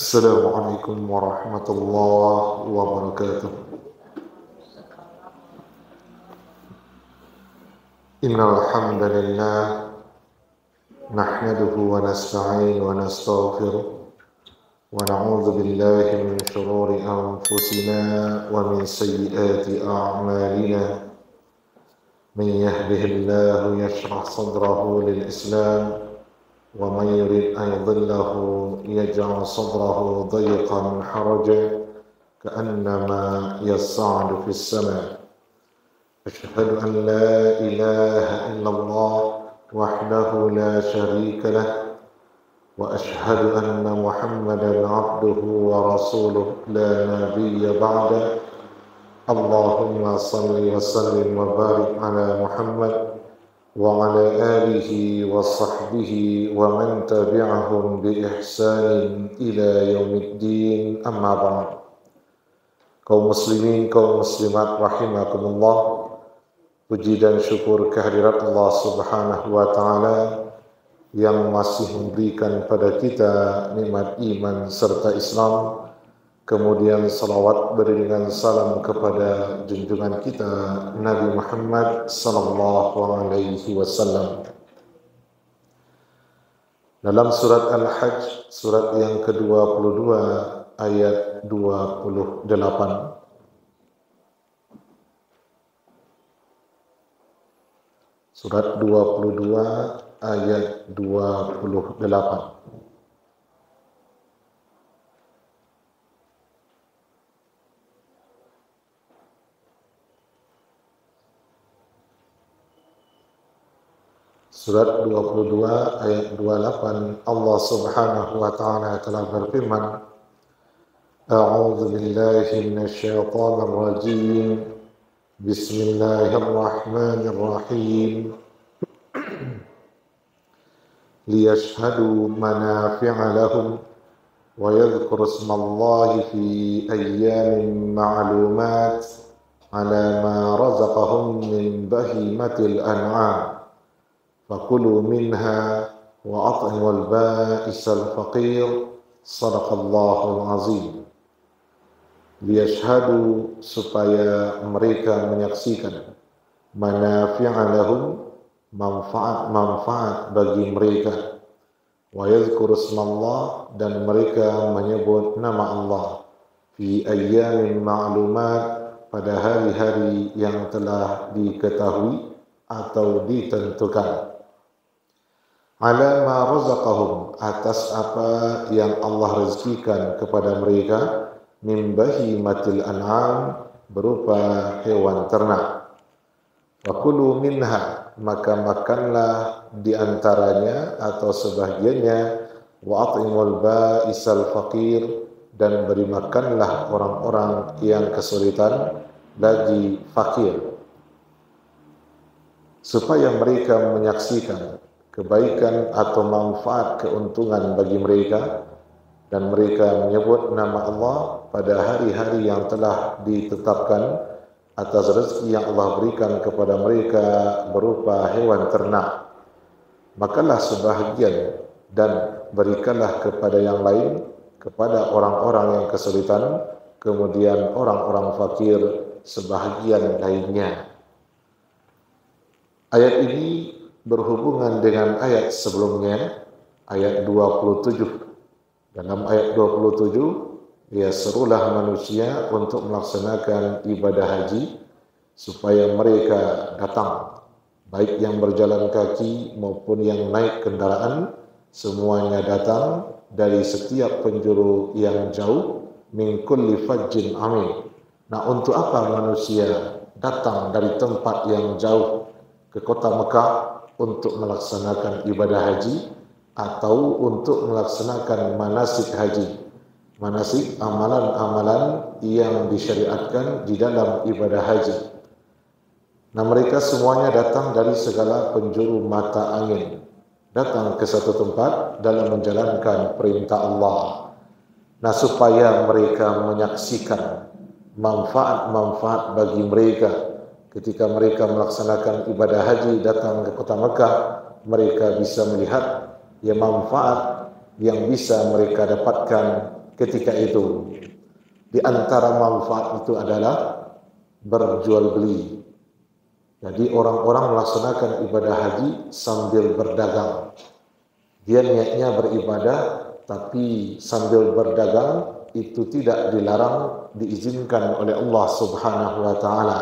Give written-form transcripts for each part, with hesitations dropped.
Assalamualaikum warahmatullahi wabarakatuh. Innal hamdalillah nahmaduhu wa nasta'inu wa nastaghfiruh wa na'udzu billahi min shururi anfusina wa min sayyiati a'malina. Man yahdihillahu yashrah sadrahu lil Islam ومن يرد أن يضله يجعل صدره ضيقا حرجا كأنما يصعد في السماء. أشهد أن لا إله إلا الله وحده لا شريك له وأشهد أن محمدا عبده ورسوله لا نبي بعده. اللهم صل وسلم وبارك على محمد وعلى آله وصحبه ومن تبعهم بإحسان إلى يوم الدين. أما بعد. Kaum muslimin, kaum muslimat rahimakumullah, puji dan syukur kehadirat Allah Subhanahu wa taala yang masih memberikan pada kita nikmat iman serta Islam. Kemudian salawat beriringan salam kepada junjungan kita Nabi Muhammad sallallahu alaihi wasallam. Dalam surat Al-Hajj, surat yang ke-22 ayat 28. Surat 22 ayat 28. Surat 22 ayat 28, Allah Subhanahu wa taala telah berfirman, A'udzu billahi minasy syaithanir rajim. Bismillahirrahmanirrahim. Liyashhadu manafi'a lahum wa yadhkuru ismallahi fi ayyamin ma'lumat 'ala ma razaqahum min bahimatil an'am. فَكُلُوا مِنْهَا وَأَطْعِمُوا الْبَائِسَ الْفَقِيرَ صَدَقَ اللَّهُ الْعَظِيمُ. Liyashhadu, supaya mereka menyaksikan, manafi'a lahum, manfaat bagi mereka, wa yadhkuru ismallah, dan mereka menyebut nama Allah, fi ayyamin ma'lumat, pada hari-hari yang telah diketahui atau ditentukan. Ala ma razaqahum, atas apa yang Allah rezekikan kepada mereka, min bahimatil an'am, berupa hewan ternak. Fakulu minha, maka makanlah di antaranya atau sebahagiannya, wa at'imul ba'isal faqir, dan beri makanlah orang-orang yang kesulitan lagi fakir, supaya mereka menyaksikan kebaikan atau manfaat keuntungan bagi mereka, dan mereka menyebut nama Allah pada hari-hari yang telah ditetapkan atas rezeki yang Allah berikan kepada mereka berupa hewan ternak. Makanlah sebahagian dan berikanlah kepada yang lain, kepada orang-orang yang kesulitan, kemudian orang-orang fakir sebahagian lainnya. Ayat ini berhubungan dengan ayat sebelumnya, ayat 27. Dalam ayat 27, ya, serulah manusia untuk melaksanakan ibadah haji, supaya mereka datang, baik yang berjalan kaki maupun yang naik kendaraan, semuanya datang dari setiap penjuru yang jauh, min kulli fajjin amin. Nah, untuk apa manusia datang dari tempat yang jauh ke kota Mekah untuk melaksanakan ibadah haji atau untuk melaksanakan manasik haji? Manasik, amalan-amalan yang disyariatkan di dalam ibadah haji. Nah, mereka semuanya datang dari segala penjuru mata angin, datang ke satu tempat dalam menjalankan perintah Allah. Nah, supaya mereka menyaksikan manfaat-manfaat bagi mereka ketika mereka melaksanakan ibadah haji, datang ke kota Mekah, mereka bisa melihat ya manfaat yang bisa mereka dapatkan ketika itu. Di antara manfaat itu adalah berjual beli. Jadi orang-orang melaksanakan ibadah haji sambil berdagang. Dia niatnya beribadah, tapi sambil berdagang itu tidak dilarang, diizinkan oleh Allah Subhanahu wa taala.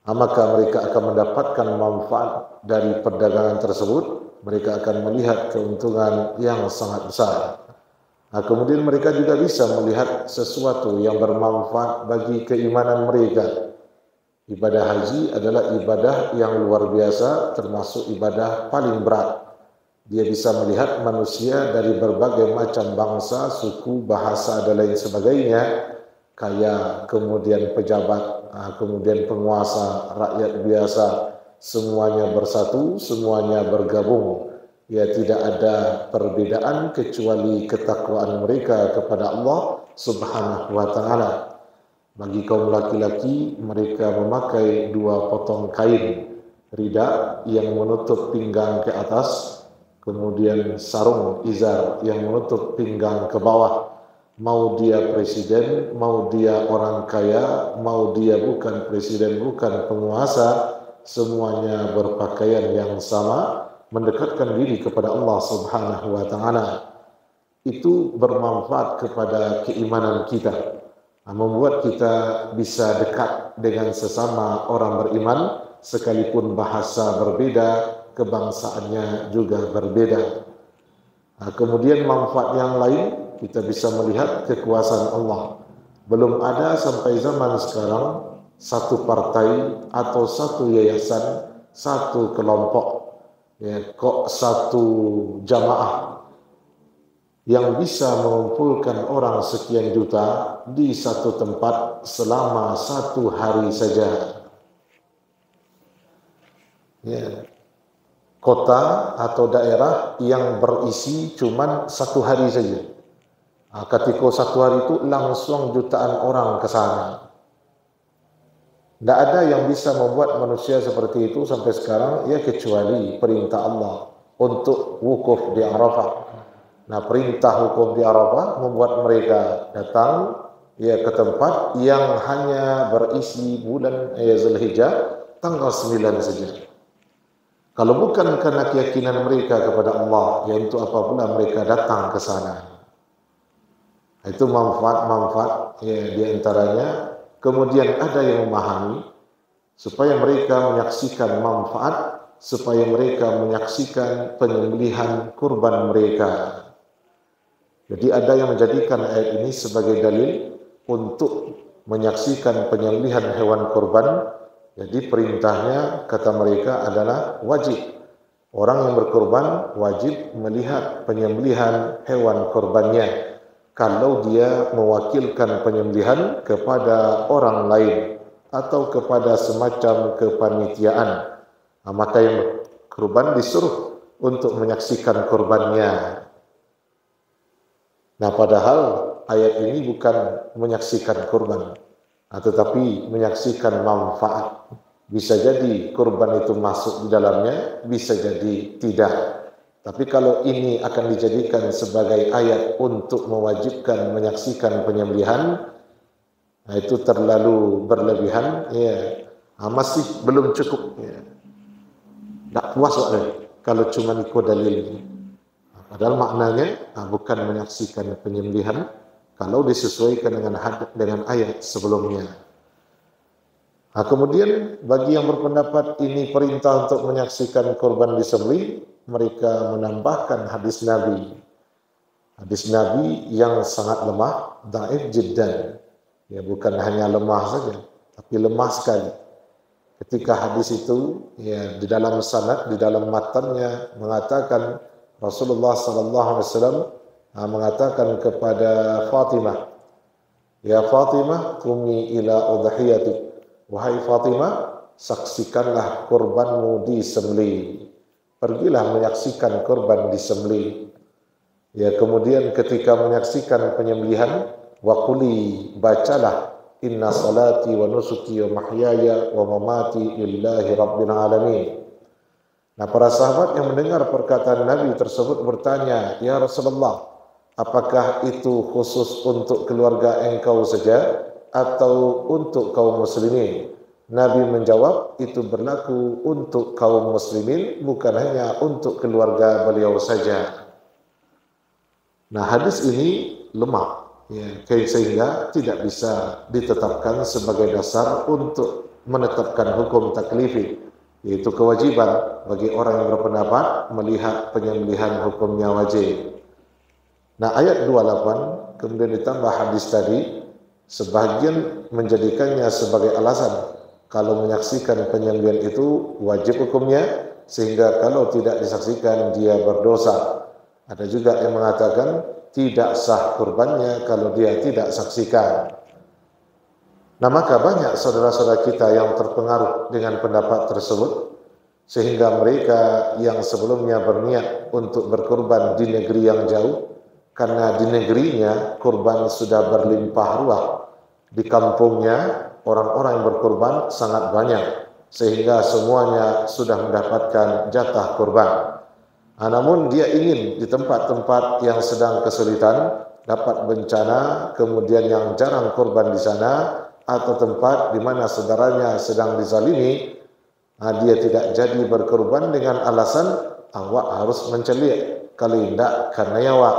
Maka mereka akan mendapatkan manfaat dari perdagangan tersebut. Mereka akan melihat keuntungan yang sangat besar. Kemudian mereka juga bisa melihat sesuatu yang bermanfaat bagi keimanan mereka. Ibadah haji adalah ibadah yang luar biasa, termasuk ibadah paling berat. Dia bisa melihat manusia dari berbagai macam bangsa, suku, bahasa, dan lain sebagainya, kaya, kemudian pejabat, kemudian penguasa, rakyat biasa, semuanya bersatu, semuanya bergabung. Ya, tidak ada perbedaan kecuali ketakwaan mereka kepada Allah Subhanahu wa taala. Bagi kaum laki-laki, mereka memakai 2 potong kain rida yang menutup pinggang ke atas, kemudian sarung izar yang menutup pinggang ke bawah. Mau dia presiden, mau dia orang kaya, mau dia bukan presiden, bukan penguasa, semuanya berpakaian yang sama, mendekatkan diri kepada Allah Subhanahu wa taala. Itu bermanfaat kepada keimanan kita, membuat kita bisa dekat dengan sesama orang beriman, sekalipun bahasa berbeda, kebangsaannya juga berbeda. Kemudian manfaat yang lain, kita bisa melihat kekuasaan Allah. Belum ada sampai zaman sekarang satu partai atau satu yayasan, satu kelompok, kok satu jamaah yang bisa mengumpulkan orang sekian juta di satu tempat selama 1 hari saja. Kota atau daerah yang berisi cuman 1 hari saja. Ketika 1 hari itu langsung jutaan orang ke sana. Tidak ada yang bisa membuat manusia seperti itu sampai sekarang, ya kecuali perintah Allah untuk wukuf di Arafah. Nah, perintah wukuf di Arafah membuat mereka datang ke tempat yang hanya berisi bulan Zulhijjah tanggal 9 saja. Kalau bukan karena keyakinan mereka kepada Allah, ya untuk apa pula mereka datang ke sana. Itu manfaat-manfaat di antaranya. Kemudian ada yang memahami supaya mereka menyaksikan manfaat, supaya mereka menyaksikan penyembelihan kurban mereka. Jadi ada yang menjadikan ayat ini sebagai dalil untuk menyaksikan penyembelihan hewan kurban. Jadi perintahnya, kata mereka, adalah wajib. Orang yang berkurban wajib melihat penyembelihan hewan kurbannya. Kalau dia mewakilkan penyembelihan kepada orang lain atau kepada semacam kepanitiaan, maka yang kurban disuruh untuk menyaksikan kurbannya. Nah, padahal ayat ini bukan menyaksikan kurban, tetapi menyaksikan manfaat. Bisa jadi kurban itu masuk di dalamnya, bisa jadi tidak. Tapi kalau ini akan dijadikan sebagai ayat untuk mewajibkan menyaksikan penyembelihan, nah itu terlalu berlebihan, masih belum cukup. Tak puas kalau cuma ikut dalil. Padahal maknanya bukan menyaksikan penyembelihan kalau disesuaikan dengan ayat sebelumnya. Kemudian bagi yang berpendapat ini perintah untuk menyaksikan korban disembelih, mereka menambahkan hadis Nabi. Hadis Nabi yang sangat lemah, dhaif jiddan. Ya, bukan hanya lemah saja, tapi lemah sekali. Ketika hadis itu di dalam sanad, di dalam matannya mengatakan Rasulullah sallallahu alaihi wasallam mengatakan kepada Fatimah, "Ya Fatimah, qumi ila udhiyatik." Wahai Fatimah, saksikanlah kurbanmu disembelih. Pergilah menyaksikan kurban disembelih. Ya, kemudian ketika menyaksikan penyembelihan, wa quli, bacalah, inna salati wa nusuki wa mahyaya wa mamati lillahi rabbil alamin. Nah, para sahabat yang mendengar perkataan Nabi tersebut bertanya, "Ya Rasulullah, apakah itu khusus untuk keluarga engkau saja atau untuk kaum muslimin? Nabi menjawab, itu berlaku untuk kaum muslimin, bukan hanya untuk keluarga beliau saja. Nah, hadis ini lemah, ya, sehingga tidak bisa ditetapkan sebagai dasar untuk menetapkan hukum taklifi, yaitu kewajiban bagi orang yang berpendapat melihat penyembelihan hukumnya wajib. Nah, ayat 28 kemudian ditambah hadis tadi, sebagian menjadikannya sebagai alasan kalau menyaksikan penyembelihan itu wajib hukumnya, sehingga kalau tidak disaksikan dia berdosa. Ada juga yang mengatakan tidak sah kurbannya kalau dia tidak saksikan. Nah, maka banyak saudara-saudara kita yang terpengaruh dengan pendapat tersebut, sehingga mereka yang sebelumnya berniat untuk berkurban di negeri yang jauh, karena di negerinya kurban sudah berlimpah ruah, di kampungnya orang-orang yang berkurban sangat banyak, sehingga semuanya sudah mendapatkan jatah kurban. Namun dia ingin di tempat-tempat yang sedang kesulitan, dapat bencana, kemudian yang jarang kurban di sana, atau tempat di mana saudaranya sedang dizalimi, dia tidak jadi berkurban dengan alasan awak harus mencelik, kalau tidak karena nyawa,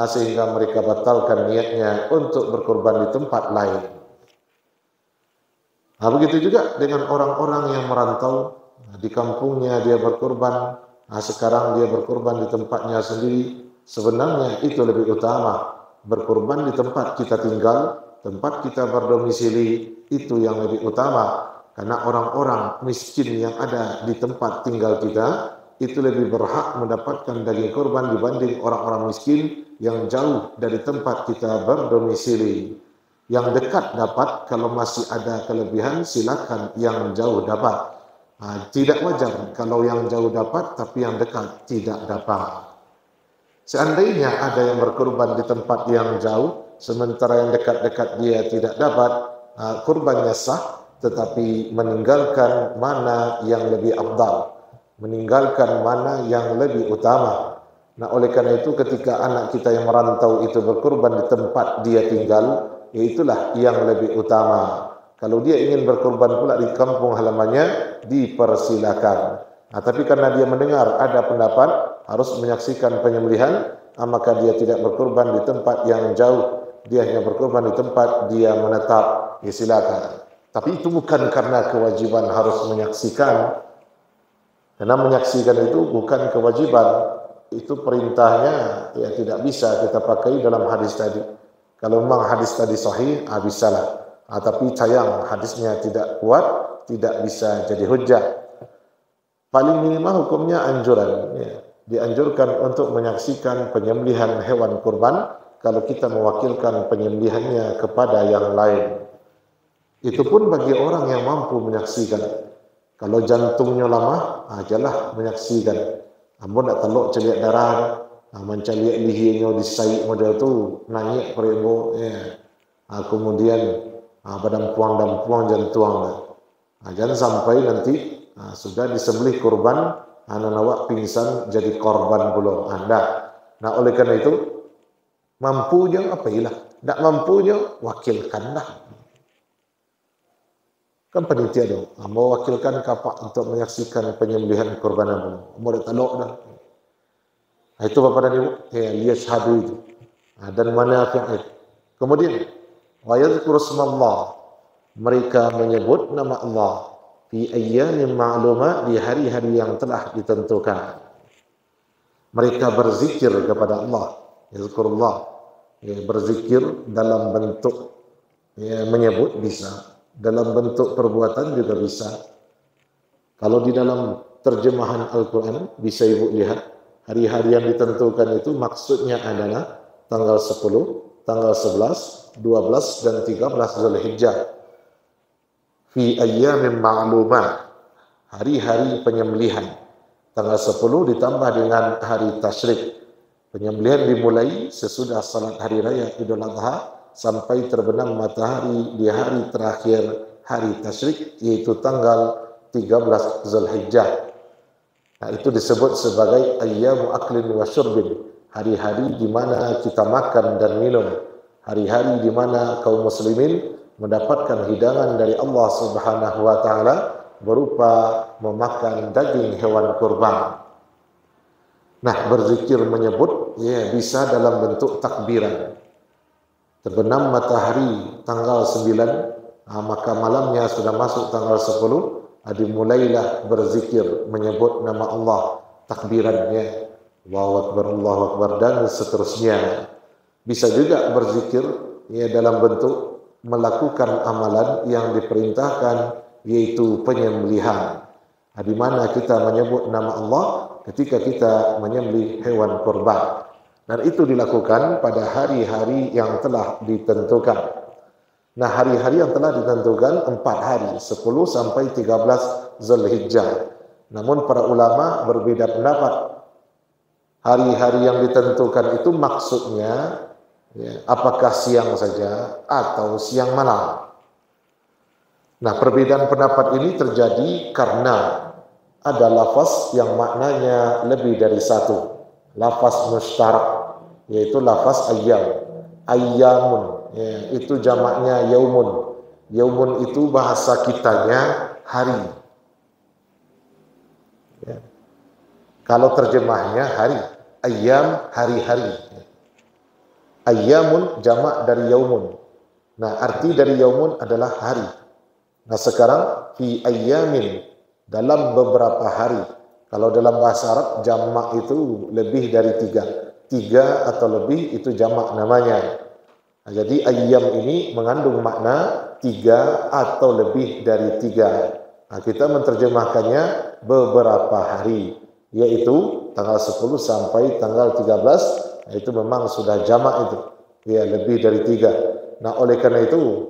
sehingga mereka batalkan niatnya untuk berkurban di tempat lain. Begitu juga dengan orang-orang yang merantau, di kampungnya dia berkurban, sekarang dia berkurban di tempatnya sendiri. Sebenarnya itu lebih utama, berkurban di tempat kita tinggal, tempat kita berdomisili, itu yang lebih utama. Karena orang-orang miskin yang ada di tempat tinggal kita, itu lebih berhak mendapatkan daging kurban dibanding orang-orang miskin yang jauh dari tempat kita berdomisili. Yang dekat dapat, kalau masih ada kelebihan silakan yang jauh dapat. Tidak wajar kalau yang jauh dapat tapi yang dekat tidak dapat. Seandainya ada yang berkurban di tempat yang jauh, sementara yang dekat-dekat dia tidak dapat, kurbannya sah, tetapi meninggalkan mana yang lebih afdal, meninggalkan mana yang lebih utama. Nah, oleh karena itu ketika anak kita yang merantau itu berkurban di tempat dia tinggal, itulah yang lebih utama. Kalau dia ingin berkurban pula di kampung halamannya, dipersilakan. Tapi karena dia mendengar ada pendapat harus menyaksikan penyembelihan, maka dia tidak berkurban di tempat yang jauh. Dia hanya berkurban di tempat dia menetap, silakan. Tapi itu bukan karena kewajiban harus menyaksikan. Karena menyaksikan itu bukan kewajiban. Itu perintahnya, ya tidak bisa kita pakai dalam hadis tadi. Kalau memang hadis tadi sahih, bisalah. Tapi sayang hadisnya tidak kuat, tidak bisa jadi hujjah. Paling minimal hukumnya anjuran, ya. Dianjurkan untuk menyaksikan penyembelihan hewan kurban kalau kita mewakilkan penyembelihannya kepada yang lain. Itu pun bagi orang yang mampu menyaksikan. Kalau jantungnya lemah, ajalah menyaksikan. Ampun tak telok celiak darah, menceliak lihinya disaik model tu, nangis perembo, ya. Kemudian dampuang jantung. Jangan sampai nanti sudah disembelih kurban, awak pingsan jadi korban pula Anda. Nah, oleh karena itu mampunya apailah, tidak mampunya wakilkanlah. Kan panitia dong, mau wakilkan kapak untuk menyaksikan penyembelihan kurban Anda. Mau ditalok dah. Itu Bapak dan Ibu, lihat syahadu itu. Dan manafi'id. Kemudian wa yadhkuru ismallah, mereka menyebut nama Allah fi ayyamin ma'lumat, di hari-hari yang telah ditentukan. Mereka berzikir kepada Allah, yazkurullah, berzikir dalam bentuk menyebut bisa, dalam bentuk perbuatan juga bisa. Kalau di dalam terjemahan Al-Quran bisa Ibu lihat, hari-hari yang ditentukan itu maksudnya adalah tanggal 10, tanggal 11, 12 dan 13 Zulhijjah. Fi ayyamin ma'lumat, hari-hari penyembelihan. Tanggal 10 ditambah dengan hari tasyrik. Penyembelihan dimulai sesudah salat hari raya Idul Adha sampai terbenam matahari di hari terakhir hari tasyrik, yaitu tanggal 13 Zulhijjah. Nah, itu disebut sebagai ayyamu aklin wa syurbin, hari-hari di mana kita makan dan minum, hari-hari di mana kaum muslimin mendapatkan hidangan dari Allah Subhanahu wa taala berupa memakan daging hewan kurban. Nah, berzikir menyebut bisa dalam bentuk takbiran. Terbenam matahari tanggal 9, maka malamnya sudah masuk tanggal 10, dimulailah berzikir menyebut nama Allah, takbirannya Allahu Akbar dan seterusnya. Bisa juga berzikir dalam bentuk melakukan amalan yang diperintahkan, yaitu penyembelihan, di mana kita menyebut nama Allah ketika kita menyembelih hewan kurban. Dan itu dilakukan pada hari-hari yang telah ditentukan. Nah, hari-hari yang telah ditentukan 4 hari, 10 sampai 13 Zulhijjah. Namun para ulama berbeda pendapat. Hari-hari yang ditentukan itu maksudnya apakah siang saja atau siang malam. Nah, perbedaan pendapat ini terjadi karena ada lafaz yang maknanya lebih dari satu. Lafaz mustarak, yaitu lafaz ayyam. Ayyamun, itu jamaknya yaumun. Yaumun itu bahasa kitanya hari. Kalau terjemahnya hari, ayyam hari-hari. Ayyamun jamak dari yaumun. Nah, arti dari yaumun adalah hari. Nah, sekarang fi ayyamin, dalam beberapa hari. Kalau dalam bahasa Arab jamak itu lebih dari 3 atau lebih itu jamak namanya. Nah, jadi ayyam ini mengandung makna 3 atau lebih dari 3. Nah, kita menerjemahkannya beberapa hari, yaitu tanggal 10 sampai tanggal 13, itu memang sudah jamak itu, lebih dari 3. Nah, oleh karena itu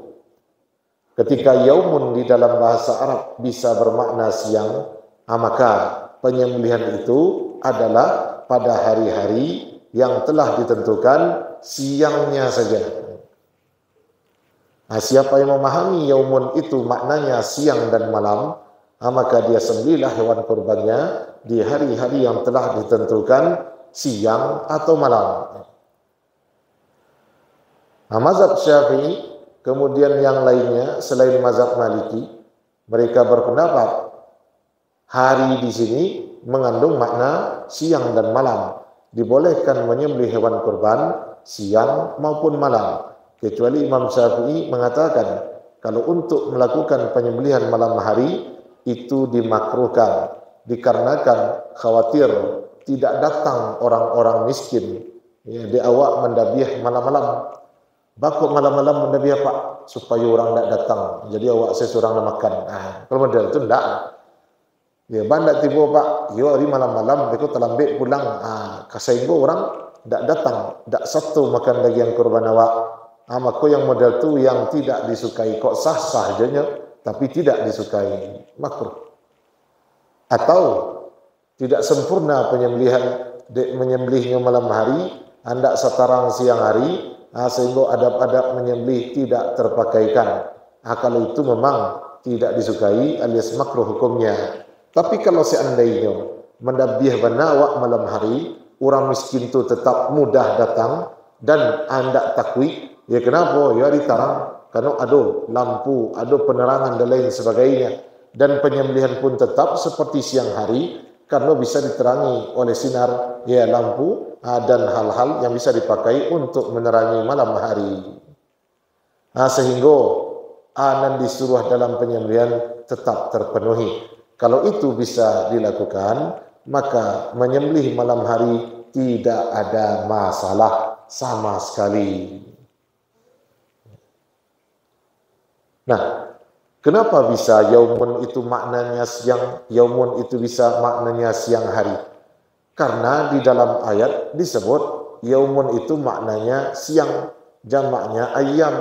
ketika yaumun di dalam bahasa Arab bisa bermakna siang, maka penyembelihan itu adalah pada hari-hari yang telah ditentukan siangnya saja. Nah, siapa yang memahami yaumun itu maknanya siang dan malam, maka dia sembelihlah hewan kurbannya di hari-hari yang telah ditentukan siang atau malam. Nah, mazhab Syafi'i kemudian yang lainnya selain mazhab Maliki, mereka berpendapat hari di sini mengandung makna siang dan malam. Dibolehkan menyembelih hewan kurban siang maupun malam. Kecuali Imam Syafi'i mengatakan kalau untuk melakukan penyembelihan malam hari itu dimakruhkan, dikarenakan khawatir tidak datang orang-orang miskin di awak mendabiah malam-malam. Bakut malam-malam mendabiah Pak, supaya orang tidak datang. Jadi awak saya seorang nak makan. Kalau model itu tidak. Bandak tiba Pak, hari malam-malam mereka terlambat pulang. Sehingga orang tidak datang, tidak satu makan daging kurban awak. Maka yang model tu yang tidak disukai, kok sah-sah saja, tapi tidak disukai, makruh. Atau tidak sempurna menyembelihnya malam hari, hendak setarang siang hari, sehingga adab-adab menyembelih tidak terpakaikan. Kalau itu memang tidak disukai alias makruh hukumnya. Tapi kalau seandainya mendabiah banawak malam hari, orang miskin itu tetap mudah datang dan hendak takwik, kenapa? Ditarang karena ada lampu, ada penerangan dan lain sebagainya. Dan penyembelihan pun tetap seperti siang hari karena bisa diterangi oleh sinar lampu dan hal-hal yang bisa dipakai untuk menerangi malam hari. Sehingga anan disuruh dalam penyembelihan tetap terpenuhi. Kalau itu bisa dilakukan, maka menyembelih malam hari tidak ada masalah sama sekali. Nah, kenapa bisa yaumun itu maknanya siang, yaumun itu bisa maknanya siang hari? Karena di dalam ayat disebut yaumun itu maknanya siang, jamaknya ayyam.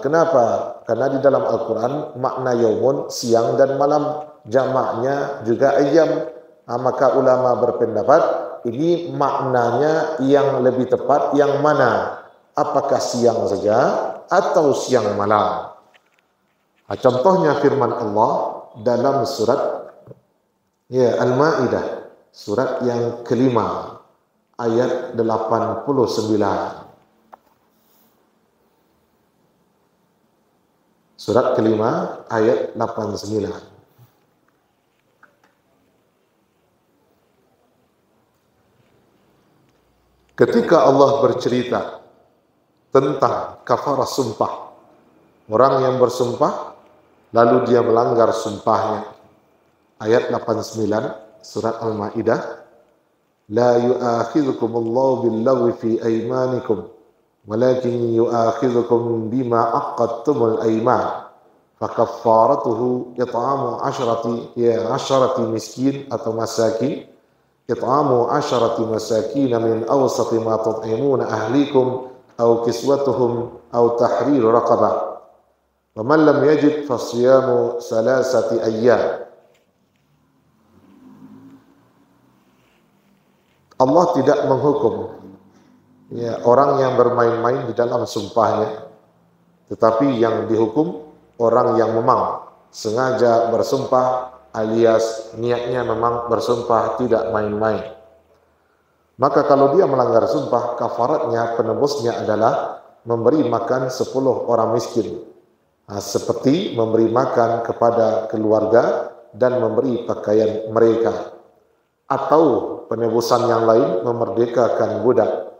Kenapa? Karena di dalam Al-Quran makna yaumun siang dan malam, jamaknya juga ayyam. Maka ulama berpendapat ini maknanya yang lebih tepat yang mana? Apakah siang saja atau siang malam? Contohnya firman Allah dalam surat Al-Maidah, surat yang kelima, ayat 89. Surat kelima ayat 89. Ketika Allah bercerita tentang kafarah sumpah, orang yang bersumpah lalu dia melanggar sumpahnya. Ayat 89 surat Al-Maidah, la yu'akhidhukumullahu billaghwi fi aymanikum walakin yu'akhidhukum bima aqadtumul ayman fakaffaratuhu it'amu 'asharati miskin atau masakin it'amu 'asharati masakin min awsati ma tut'imuna ahlikum aw kiswatuhum aw tahriru raqabah wa man lam yajid fasiyamu salasati ayyam. Allah tidak menghukum orang yang bermain-main di dalam sumpahnya, tetapi yang dihukum orang yang memang sengaja bersumpah alias niatnya memang bersumpah tidak main-main. Maka kalau dia melanggar sumpah, kafaratnya, penebusnya adalah memberi makan 10 orang miskin, seperti memberi makan kepada keluarga dan memberi pakaian mereka. Atau penebusan yang lain, memerdekakan budak.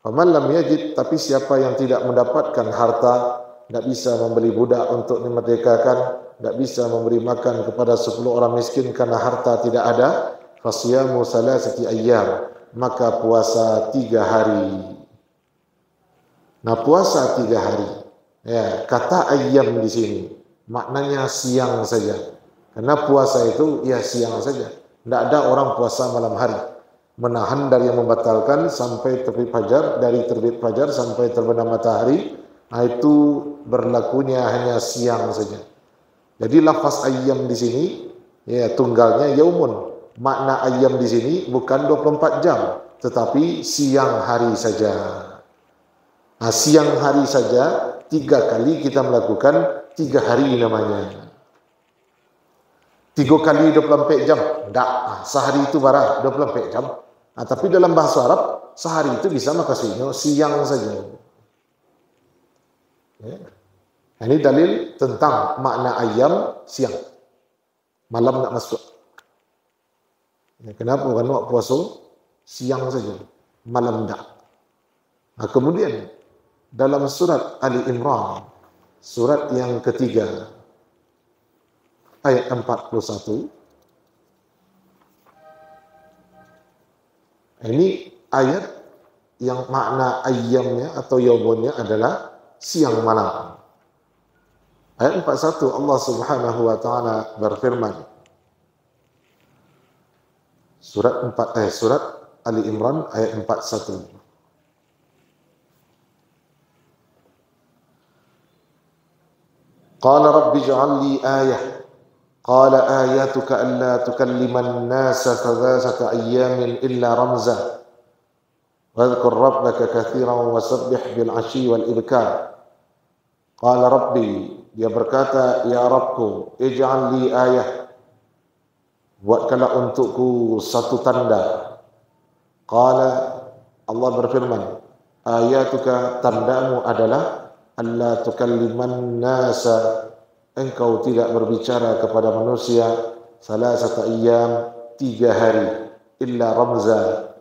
Faman lam yajid, tapi siapa yang tidak mendapatkan harta, tidak bisa membeli budak untuk dimerdekakan, tidak bisa memberi makan kepada 10 orang miskin karena harta tidak ada, fasiyamu salasati ayyam, maka puasa 3 hari. Nah, puasa 3 hari. Ya, kata ayyam di sini maknanya siang saja. Karena puasa itu ya siang saja. Tidak ada orang puasa malam hari. Menahan dari yang membatalkan sampai terbit fajar, dari terbit fajar sampai terbenam matahari, itu berlakunya hanya siang saja. Jadi lafaz ayyam di sini ya tunggalnya yaumun. Makna ayyam di sini bukan 24 jam, tetapi siang hari saja. Nah, siang hari saja 3 kali kita melakukan 3 hari namanya. 3 kali 24 jam, tidak. Sehari itu barang 24 jam. Tapi dalam bahasa Arab, sehari itu bisa makasihnya siang saja. Ya. Ini dalil tentang makna ayyam siang. Malam tak masuk. Ya, kenapa? Karena puasa siang saja, malam tak. Nah, kemudian dalam surat Ali Imran, surat yang ketiga, ayat 41. Ini ayat yang makna ayyamnya atau yaumunnya adalah siang malam. Ayat 41 Allah Subhanahu wa taala berfirman. Surat Ali Imran ayat 41. Qala rabbi ij'al li ayah. Qala ayatuka alla tukalliman nasa thalathata ayyamin illa ramza. Wadhkur rabbaka katsiran wasabbih bil 'ashyi wal ibkar. Qala rabbi, dia berkata, ya Rabbku, ij'al li ayah. Buatkanlah untukku satu tanda. Qala, Allah berfirman, ayatuka, tandamu adalah alla tukalliman nasa, engkau tidak berbicara kepada manusia salasata ayyam, 3 hari, illa ramza,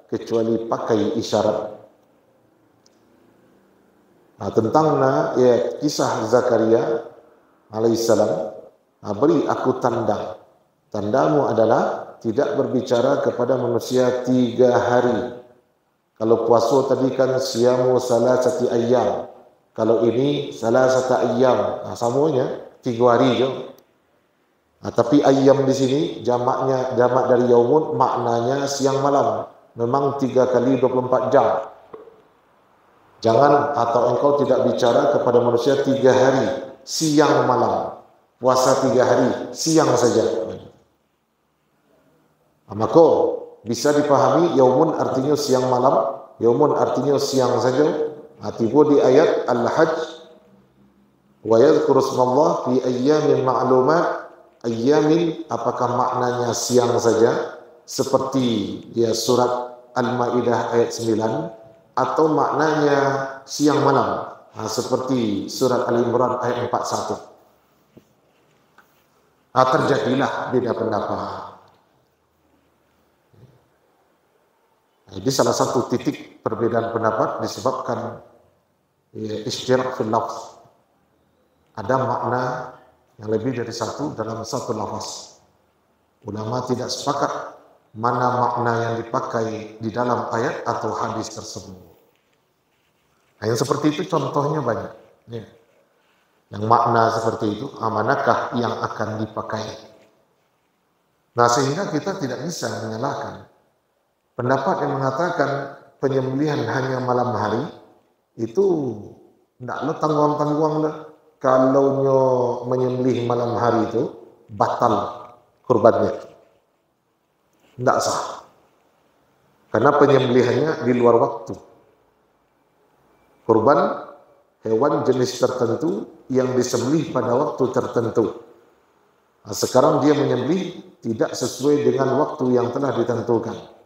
kecuali pakai isyarat. Nah, tentang ya, kisah Zakaria alaihissalam, beri aku tanda. Tandamu adalah tidak berbicara kepada manusia 3 hari. Kalau puasa tadi kan siyamu salasati ayyam. Kalau ini salasata ayyam, semuanya 3 hari je. Tapi ayyam di sini jamak dari yaumun, maknanya siang malam. Memang 3 kali 24 jam. Jangan atau engkau tidak bicara kepada manusia 3 hari, siang malam. Puasa 3 hari, siang saja. Maka bisa dipahami yaumun artinya siang malam, yaumun artinya siang saja. Tiba di ayat Al-Hajj, wa yadhkuru ismallah fi ayyamin ma'lumat. Ayyamin apakah maknanya siang saja? Seperti ya surat Al-Maidah ayat 9 atau maknanya siang malam, seperti surat Al-Imran ayat 41. Terjadilah beda pendapat. Jadi salah satu titik perbedaan pendapat disebabkan istirak fil lafz. Ada makna yang lebih dari satu dalam satu lafaz. Ulama tidak sepakat mana makna yang dipakai di dalam ayat atau hadis tersebut. Yang seperti itu contohnya banyak. Yang makna seperti itu, manakah yang akan dipakai? Nah, sehingga kita tidak bisa menyalahkan pendapat yang mengatakan penyembelihan hanya malam hari itu tidak lo tangguang-tangguang dah. Kalau nyo menyembelih malam hari itu batal kurbannya, tidak sah. Karena penyembelihannya di luar waktu. Kurban hewan jenis tertentu yang disembelih pada waktu tertentu. Sekarang dia menyembelih tidak sesuai dengan waktu yang telah ditentukan.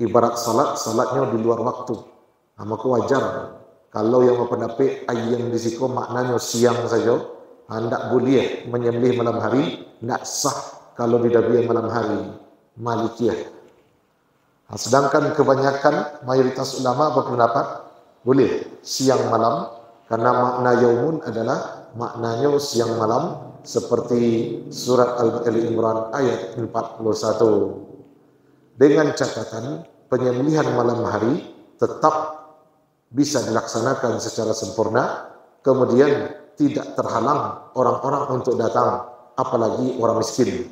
Ibarat salatnya di luar waktu. Maka wajar kalau yang berpendapat ayam di situ maknanya siang saja, tidak boleh menyembelih malam hari, tidak sah kalau didabi malam hari. Malikiyah. Sedangkan kebanyakan mayoritas ulama berpendapat boleh siang malam, karena makna yaumun adalah maknanya siang malam, seperti surat Al-Imran ayat 41. Dengan catatan penyembelihan malam hari tetap bisa dilaksanakan secara sempurna, kemudian tidak terhalang orang-orang untuk datang, apalagi orang miskin.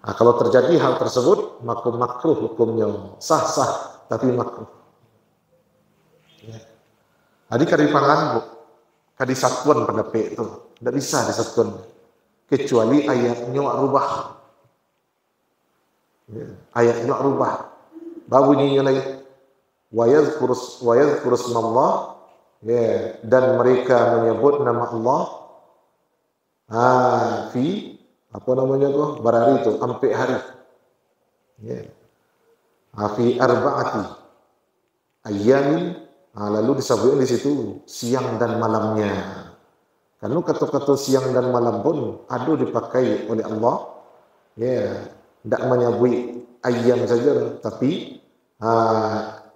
Kalau terjadi hal tersebut, maka makruh hukumnya, sah-sah tapi makruh. Jadi kadi pangan, kadi satuan pendapat itu tidak bisa disatukan, kecuali ayatnya rubah. Ayatnya rubah. Bunyinya lagi wa yadhkurus smallah, dan mereka menyebut nama Allah fi barari itu sampai hari. Fi arba'ati ayyamin, lalu disebutkan di situ siang dan malamnya. Kalau kata-kata siang dan malam pun ada dipakai oleh Allah. Tidak menyebut ayam saja, tapi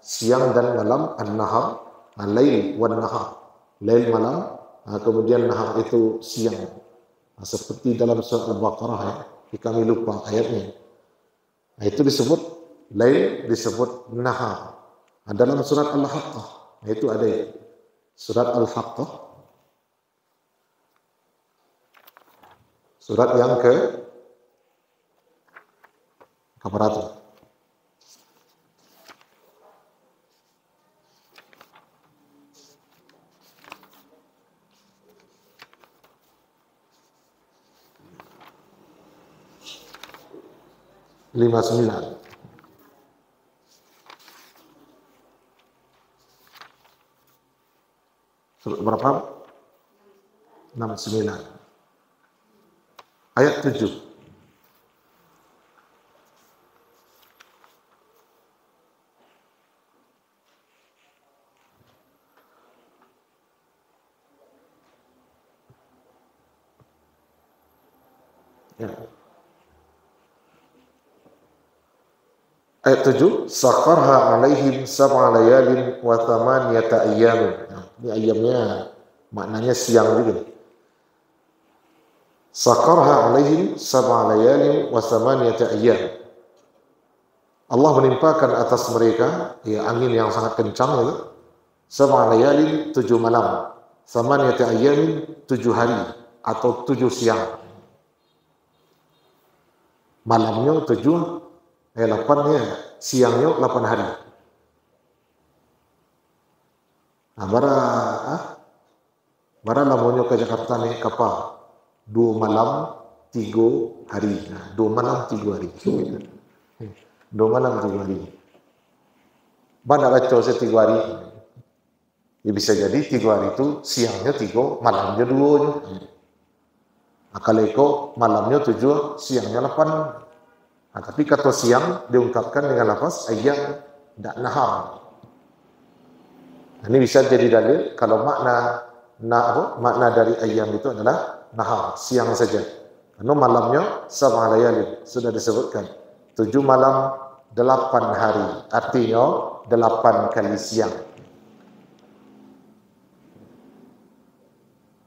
siang dan malam, an-nahar, al-lail wan-nahar, lail malam, kemudian nahar itu siang. Seperti dalam surat Al-Baqarah, kami lupa ayatnya. Itu disebut lail, disebut nahar. Dalam surat Al-Haqqah, itu ada ya. Surat Al-Haqqah, surat yang ke berapa? Lima sembilan. Surat berapa? 69. Ayat 7. Ayat 7, sakharha alaihim sab'a layalin wa thamaniyata ayyamin. Ini ayamnya maknanya siang juga. Sakharha alaihim sab'a layalin wa thamaniyata ayyam. Allah menimpakan atas mereka angin yang sangat kencang itu. Sab'a layalin 7 malam. Thamaniyata ayyamin 7 hari atau 7 siang. Malamnya 8 siangnya 8 hari. Bara lamonyo ke Jakarta nih kapal 2 malam 3 hari. 2 malam 3 hari. 2 malam 3 hari. Bana baca 3 hari. Ya bisa jadi 3 hari itu siangnya 3, malamnya 2. Kalau malamnya 7, siangnya 8. Tapi kata siang diungkapkan dengan lafaz ayyam dan nahar. Ini bisa jadi dalil kalau makna dari ayyam itu adalah nahar, siang saja. Karena malamnya sab'a layalin, sudah disebutkan 7 malam 8 hari, artinya 8 kali siang.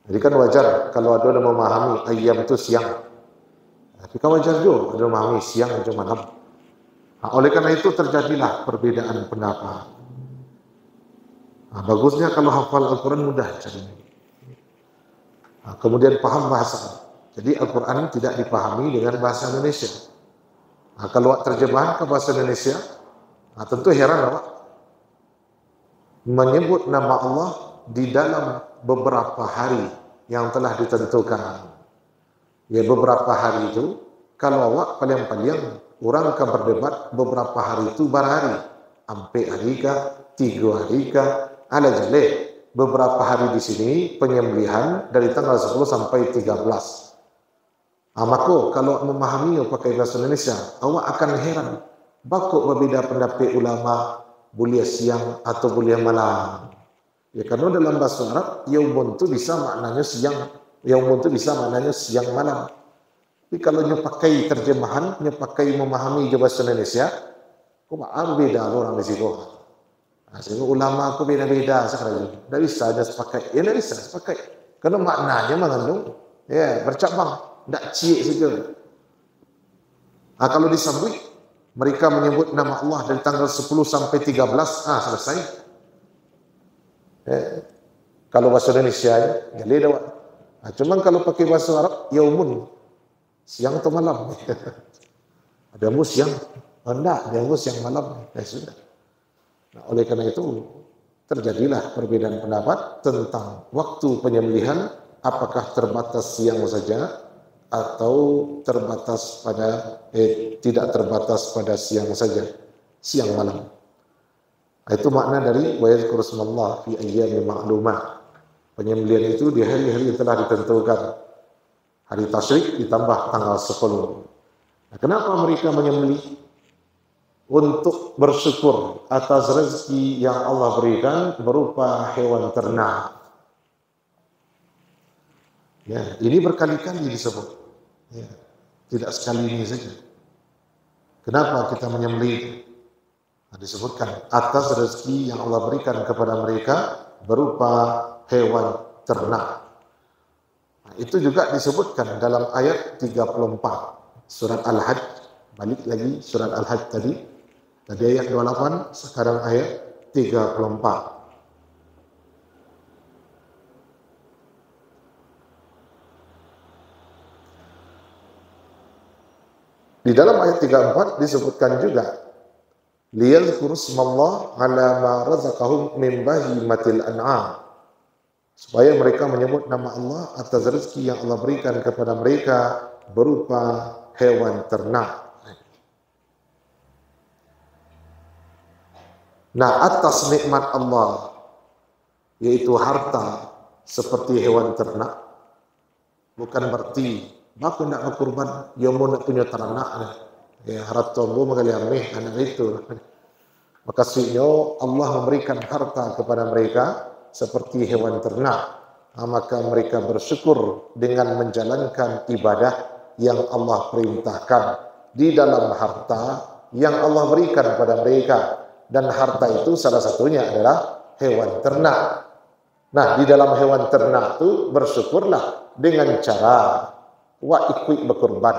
Jadi kan wajar kalau ada yang memahami ayyam itu siang. Tapi kan wajar juga ada yang memahami siang atau malam. Nah, oleh karena itu terjadilah perbedaan pendapat. Nah, bagusnya kalau hafal Al-Quran mudah caranya. Nah, kemudian paham bahasa. Jadi Al-Quran tidak dipahami dengan bahasa Indonesia. Nah, kalau terjemahan ke bahasa Indonesia, tentu heran awak. Menyebut nama Allah di dalam beberapa hari yang telah ditentukan. Ya, beberapa hari itu, kalau awak paling-paling orang akan berdebat beberapa hari itu berhari. Sampai hari kah, 3 hari kah, ala jale. Beberapa hari di sini penyembelihan dari tanggal 10 sampai 13. Maka kalau memahami pakai bahasa Indonesia, awak akan heran. Bakok berbeda pendapat ulama, boleh siang atau boleh malam. Ya, karena dalam bahasa Arab, yaumun itu bisa maknanya siang, yaumun itu bisa maknanya siang malam. Tapi kalau pakai terjemahan, pakai memahami bahasa Indonesia, kok beda orang di situ. Nah, sehingga ulama aku beda-beda sekarang. Tidak bisa ada sepakai. Ya, tidak bisa sepakai. Karena maknanya mengandung, ya, bercabang. Tidak cik saja. Nah, kalau disambut, mereka menyebut nama Allah dari tanggal 10 sampai 13, selesai. Kalau bahasa Indonesia, ya lewat. Nah, cuman kalau pakai bahasa Arab, yaumun, siang atau malam. Ada mu siang, enggak, ada mu siang malam. Ya sudah. Nah, oleh karena itu, terjadilah perbedaan pendapat tentang waktu penyembelihan, apakah terbatas siang saja, atau terbatas pada tidak terbatas pada siang saja, siang malam. Itu makna dari wa yadhkuru smallah fi ayyamin ma'lumah. Penyembelihan itu di hari-hari yang telah ditentukan. Hari tasyrik ditambah tanggal 10. Nah, kenapa mereka menyembelih? Untuk bersyukur atas rezeki yang Allah berikan berupa hewan ternak. Ya, ini berkali-kali disebut. Ya, tidak sekali ini saja. Kenapa kita menyembelih? Disebutkan atas rezeki yang Allah berikan kepada mereka berupa hewan ternak. Nah, itu juga disebutkan dalam ayat 34 surat Al-Hajj. Balik lagi surat Al-Hajj tadi ayat 28, sekarang ayat 34. Di dalam ayat 34 disebutkan juga liyadhkuru smallah ala ma razaqahum min bahimatil an'am, supaya mereka menyebut nama Allah atas rezeki yang Allah berikan kepada mereka berupa hewan ternak. Nah, atas nikmat Allah, yaitu harta seperti hewan ternak, bukan berarti aku nak berkurban, ya mau nak punya ternak, ya harap tombo mengali ameh anak itu. Makasihnya Allah memberikan harta kepada mereka seperti hewan ternak, maka mereka bersyukur dengan menjalankan ibadah yang Allah perintahkan di dalam harta yang Allah berikan kepada mereka. Dan harta itu salah satunya adalah hewan ternak. Nah, di dalam hewan ternak itu bersyukurlah dengan cara ikut berkorban.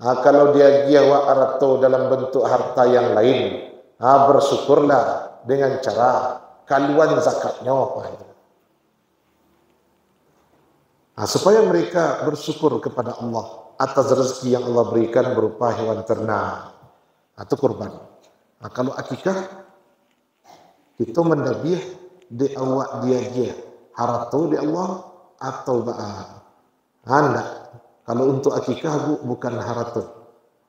Nah, kalau dia wa arato dalam bentuk harta yang lain, bersyukurlah dengan cara kaluan zakatnya. Nah, supaya mereka bersyukur kepada Allah atas rezeki yang Allah berikan berupa hewan ternak atau kurban. Nah, kalau akikah kita mendabiah di awak dia haratu di Allah atau anda. Kalau untuk akikah bukan haratu.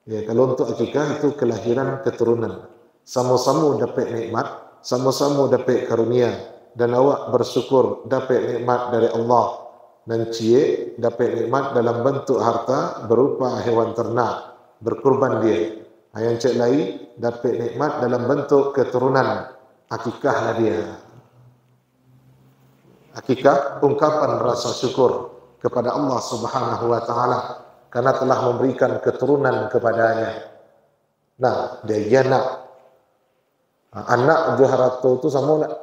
Ya, kalau untuk akikah itu kelahiran keturunan. Sama-sama dapat nikmat, sama-sama dapat karunia, dan awak bersyukur dapat nikmat dari Allah, dan cie dapat nikmat dalam bentuk harta berupa hewan ternak. berkurban dia. Yang cek lain dapat nikmat dalam bentuk keturunan, akikahlah dia. Akikah ungkapan rasa syukur kepada Allah Subhanahu wa taala karena telah memberikan keturunan kepadanya. Nah, dia nak anak Joharato tu sama nak?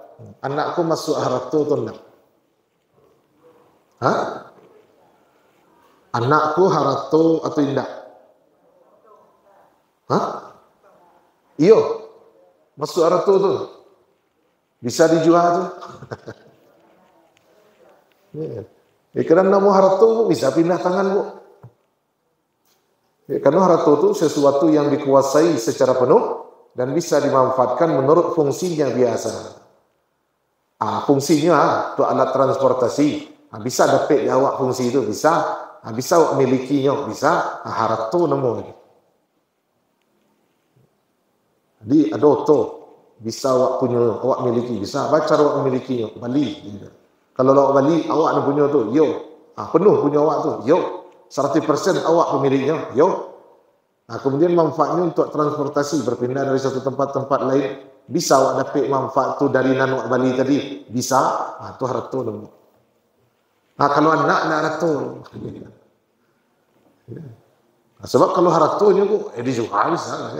Anakku masuk Harato tu nak? Ha? Anakku Harato atau tidak? Ha? Iyo, masuk Harato tu. Bisa dijual tu. Kerana mau Harato bisa pindah tangan bu. Karena Harato itu sesuatu yang dikuasai secara penuh dan bisa dimanfaatkan menurut fungsinya biasa. Fungsinya itu alat transportasi. Bisa dapat awak fungsi itu, bisa. Bisa awak milikinya, bisa. Harato nemu. Jadi ada auto, bisa awak punya, awak miliki, bisa. Baca awak milikinya, bali. Kalau awak bali, awak punya tu, yo. Penuh punya awak tu, yo. 100% awak pemiliknya, yo. Kemudian manfaatnya untuk transportasi, berpindah dari satu tempat ke tempat lain. Bisa awak dapat manfaat tu dari nanuk Bali tadi, bisa. Tu Harato dulu. Kalau anak nak Harato. Sebab kalau Haratonya tu, dijual bisa.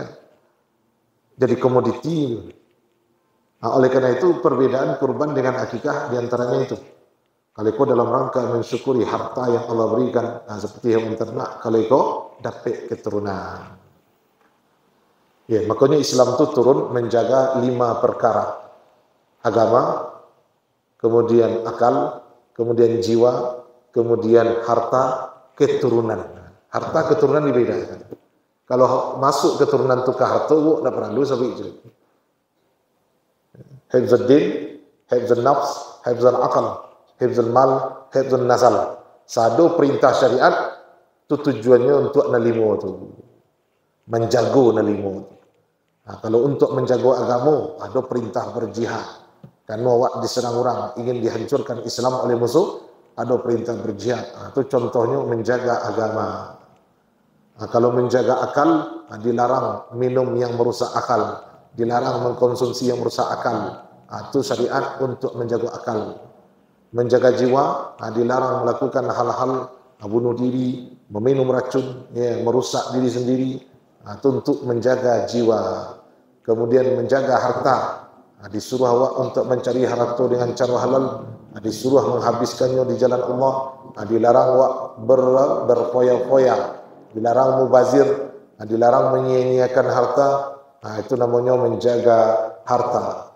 Jadi komoditi. Oleh karena itu perbedaan kurban dengan akikah diantaranya itu. Kalau kau dalam rangka mensyukuri harta yang Allah berikan, seperti hewan ternak, kalau kau dapat keturunan. Ya, makanya Islam itu turun menjaga 5 perkara. Agama, kemudian akal, kemudian jiwa, kemudian harta, keturunan. Harta keturunan dibedakan. Kalau masuk keturunan itu ke harta, tak perlu sampai itu. Hifzul din, hifzul nafs, hifzul akal. Hifzul mal, hifzul nasal. Satu perintah syariat itu tujuannya untuk nalimo tu. Menjago nalimo tu. Kalau untuk menjago agama, ada perintah berjihad. Karena awak diserang orang, ingin dihancurkan Islam oleh musuh, ada perintah berjihad. Itu contohnya menjaga agama. Kalau menjaga akal, dilarang minum yang merusak akal. Dilarang mengkonsumsi yang merusak akal. Itu syariat untuk menjaga akal. Menjaga jiwa, dilarang melakukan hal-hal bunuh diri, meminum racun, merusak diri sendiri, itu untuk menjaga jiwa. Kemudian menjaga harta, disuruh awak untuk mencari harta dengan cara halal, disuruh menghabiskannya di jalan Allah, dilarang awak berfoya-foya, dilarang mubazir, dilarang menyia-nyiakan harta, itu namanya menjaga harta.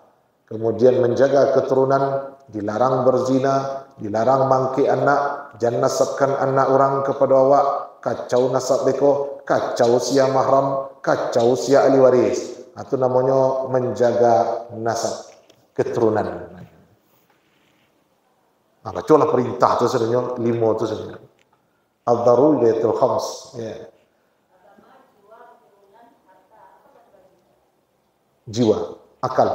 Kemudian menjaga keturunan, dilarang berzina, dilarang mangki anak, jangan nasabkan anak orang kepada awak, kacau nasab beko, kacau sia mahram, kacau sia ahli waris. Itu namanya menjaga nasab keturunan. Kecuali perintah itu sebenarnya 5 itu sebenarnya. Ad-daruriyatul khams. Jiwa, akal.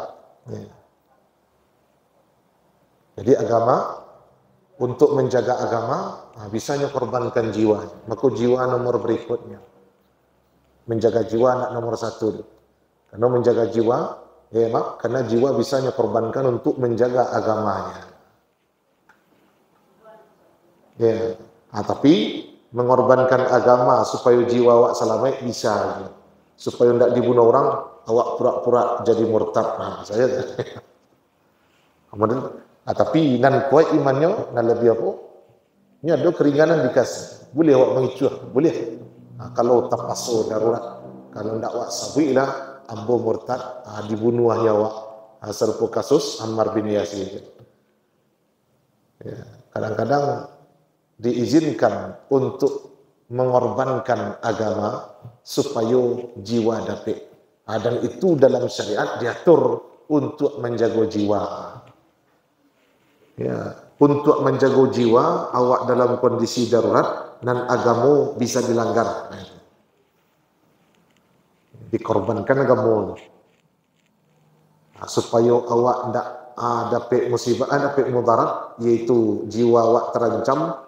Jadi agama, untuk menjaga agama, bisanya korbankan jiwa. Maka jiwa nomor berikutnya. Menjaga jiwa anak nomor 1. Karena menjaga jiwa, karena jiwa bisanya korbankan untuk menjaga agamanya. Tapi mengorbankan agama supaya jiwa awak selamat bisa. Supaya tidak dibunuh orang, awak pura-pura jadi murtad. Kemudian tapi nan kuat imannya, nan lebih apa? Ini ada keringanan dikasih. Boleh awak mengicur, boleh. Kalau tapaso darurat, kalau tidak awak sabilah, ambo murtad, dibunuh awak. Serupa kasus Ammar bin Yasir. Kadang-kadang diizinkan untuk mengorbankan agama supaya jiwa dapat. Dan itu dalam syariat diatur untuk menjaga jiwa. Untuk menjaga jiwa awak dalam kondisi darurat dan agama bisa dilanggar, dikorbankan agama supaya awak tidak dapat musibah, dapat mudarat, yaitu jiwa awak terancam,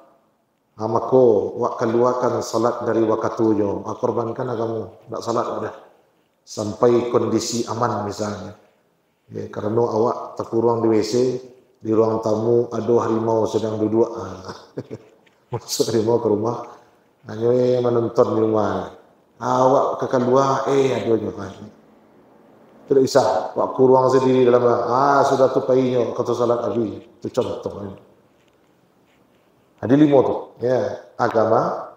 Mako wak keluarkan salat dari wakatunya, korbankan kamu tak salat dah sampai kondisi aman misalnya. Ya, karena awak terkurung di WC, di ruang tamu ada harimau sedang duduk. Masuk harimau ke rumah, hanya menonton di rumah. Awak ke keluar, ada juga. Tidak bisa, wak kurung sendiri dalam sudah tu payihnya kata salat abi. Itu contoh. Ada 5 tu, ya, agama,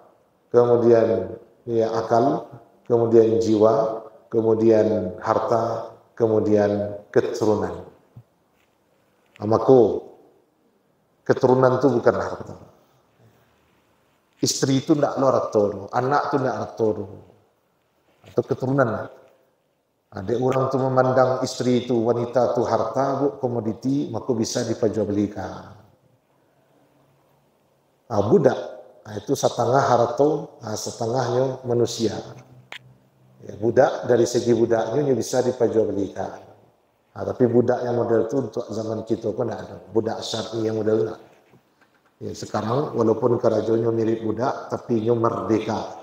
kemudian ya akal, kemudian jiwa, kemudian harta, kemudian keturunan. Amaku, keturunan tu bukan harta. Istri itu tidak lo rator, anak tu tidak rator, atau keturunan. Ada orang tu memandang istri itu, wanita tu harta, komoditi, maka bisa diperjualbelikan. Budak, itu setengah harta, setengahnya manusia. Ya, budak dari segi budaknya bisa diperjualbelikan. Tapi budak yang model itu untuk zaman kita pun tidak ada. Budak syar'i yang model itu. Ya, sekarang walaupun kerajaannya mirip budak, tapi nya merdeka.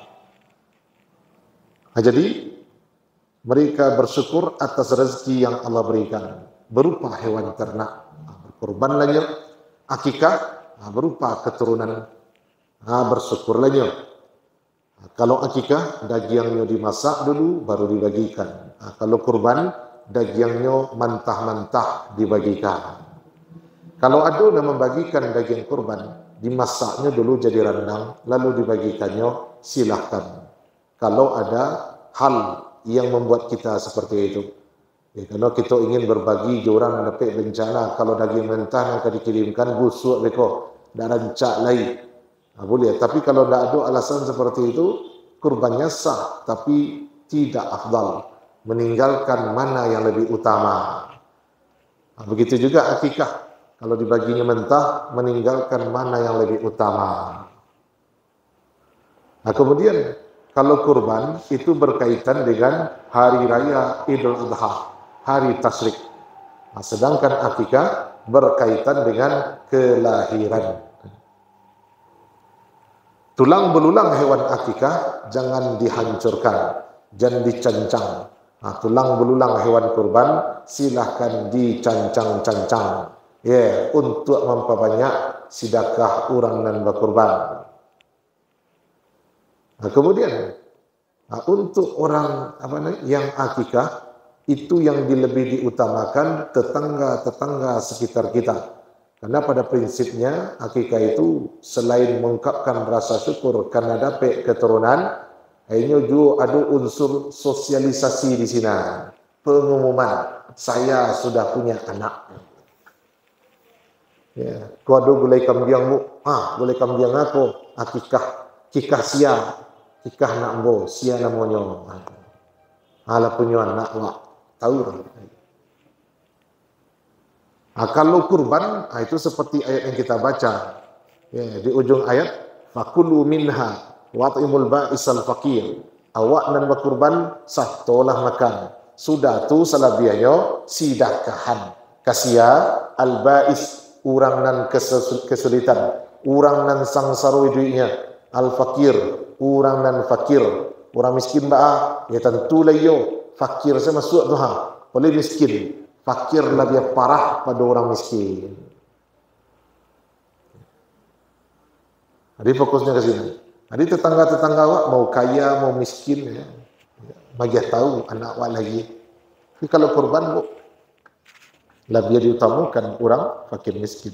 Jadi mereka bersyukur atas rezeki yang Allah berikan berupa hewan ternak, kurban lagi, akikah. Berupa keturunan, bersyukur lagi. Kalau akikah, dagingnya dimasak dulu, baru dibagikan. Kalau kurban, dagingnya mentah-mentah dibagikan. Kalau ada yang membagikan daging kurban, dimasaknya dulu jadi rendang, lalu dibagikannya, silahkan. Kalau ada hal yang membuat kita seperti itu. Ya, kalau kita ingin berbagi orang dapat bencana, kalau daging mentah yang akan dikirimkan busuk beko, dah rancak lain, boleh. Tapi kalau tidak ada alasan seperti itu, kurbannya sah, tapi tidak afdal, meninggalkan mana yang lebih utama. Begitu juga akikah, kalau dibaginya mentah, meninggalkan mana yang lebih utama. Kemudian kalau kurban itu berkaitan dengan hari raya Idul Adha, hari tasyrik. Sedangkan akikah berkaitan dengan kelahiran. Tulang belulang hewan akikah jangan dihancurkan, jangan dicancang. Tulang belulang hewan kurban silahkan dicancang-cancang. Ya, untuk memperbanyak sedekah orang dan berkurban. Kemudian untuk orang yang akikah, itu yang lebih diutamakan tetangga-tetangga sekitar kita. Karena pada prinsipnya akikah itu selain mengungkapkan rasa syukur karena dapat keturunan, ini juga ada unsur sosialisasi di sini. Pengumuman, saya sudah punya anak. Ya, kau ada boleh kambingmu, boleh kambing aku, akikah, kikah sia, kikah nak bo, sia namanya. Ala punya anak wak. Tahu orang. Kalau kurban, itu seperti ayat yang kita baca. Ya, di ujung ayat, fakulu minha wat'imul ba'isal faqir. Awak dan berkurban, sahtolah makan. Sudah tu salabiannya sidakahan. Kasia al-ba'is, orang nan kesulitan. Orang nan sangsaru duitnya. Al-faqir, orang nan fakir. Orang miskin ba'a, ya tentu layo. Fakir saya masuk tu oleh miskin. Fakir lebih parah pada orang miskin. Jadi fokusnya ke sini. Jadi tetangga-tetangga awak mau kaya mau miskin ya. Bagi tahu anak awak lagi. Tapi kalau kurban lebih diutamakan orang fakir miskin.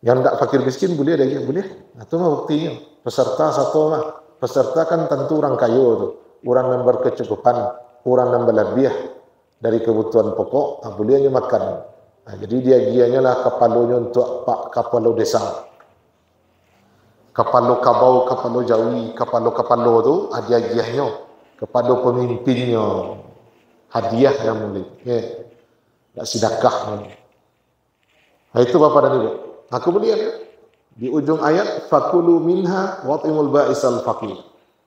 Yang tak fakir miskin boleh ada ya boleh. Itu mah buktinya. Peserta satu mah. Peserta kan tentu orang kaya tu. Orang yang berkecukupan, orang yang berlebih dari kebutuhan pokok, bolehnya makan. Jadi dia gianya lah kepalonya untuk pak kapalo desa. Kapalo kabau, kapalo jawi, kapalo tu dia giahnya kepada pemimpinnya. Hadiah yang boleh. Tak sedekah. Itu Bapak dan Ibu. Kemudian di ujung ayat fakulu minha wat'imul ba'isal faqir.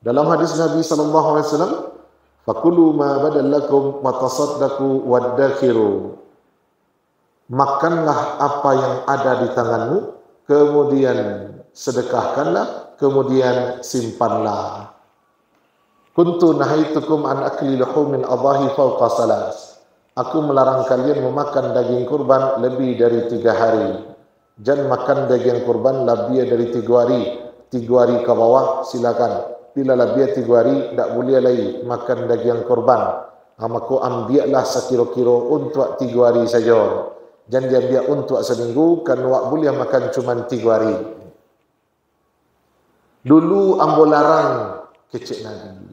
Dalam hadis Nabi SAW, fakulu ma badallakum wa tasaddaqu waddakhiru. Makanlah apa yang ada di tanganmu, kemudian sedekahkanlah, kemudian simpanlah. Kuntu nahaitukum an akli luhumil adahi fawqa salas. Aku melarang kalian memakan daging kurban lebih dari 3 hari. Jangan makan daging kurban lebih dari 3 hari. 3 hari ke bawah silakan. Bila lebih 3 hari tak boleh lagi makan daging kurban. Maka ambillah sekilo-kilo untuk 3 hari saja. Jangan diambil untuk seminggu, kan wak boleh makan cuma 3 hari. Dulu ambo larang kecil Nabi.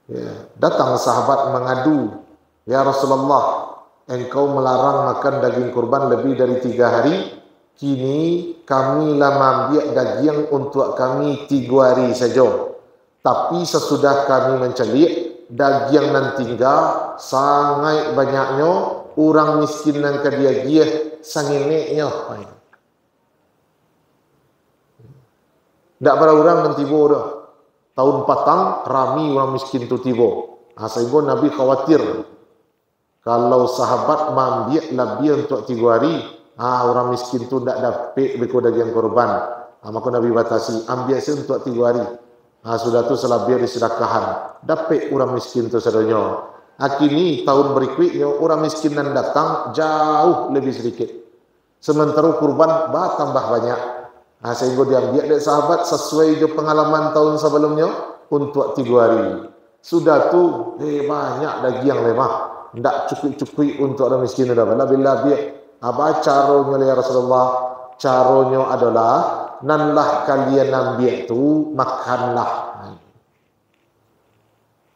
Ya, datang sahabat mengadu, ya Rasulullah, engkau melarang makan daging kurban lebih dari 3 hari. Kini kami lah ambil daging untuk kami 3 hari saja. Tapi sesudah kami mencelik, daging nan tinggal sangat banyaknya, orang miskin nan kedia-dia sangineknya. Tak berapa orang nan tiba dah. Tahun patang, rami orang miskin tu tiba. Sehingga Nabi khawatir. Kalau sahabat mambiak lebih untuk 3 hari, orang miskin tu tak dapat beko daging korban. Maka Nabi batasi, ambil saya untuk 3 hari. Sudah tu selebih disedekahan. Dapat orang miskin tu sedanya. Kini tahun berikutnya, orang miskin yang datang jauh lebih sedikit. Sementara kurban tambah banyak. Sehingga diambil dari sahabat sesuai je pengalaman tahun sebelumnya untuk 3 hari. Sudah tu banyak daging yang lemah. Tak cukup-cukup untuk orang miskin dah. Bila apa caranya ya Rasulullah? Caranya adalah nanlah kalian ambil tu makanlah.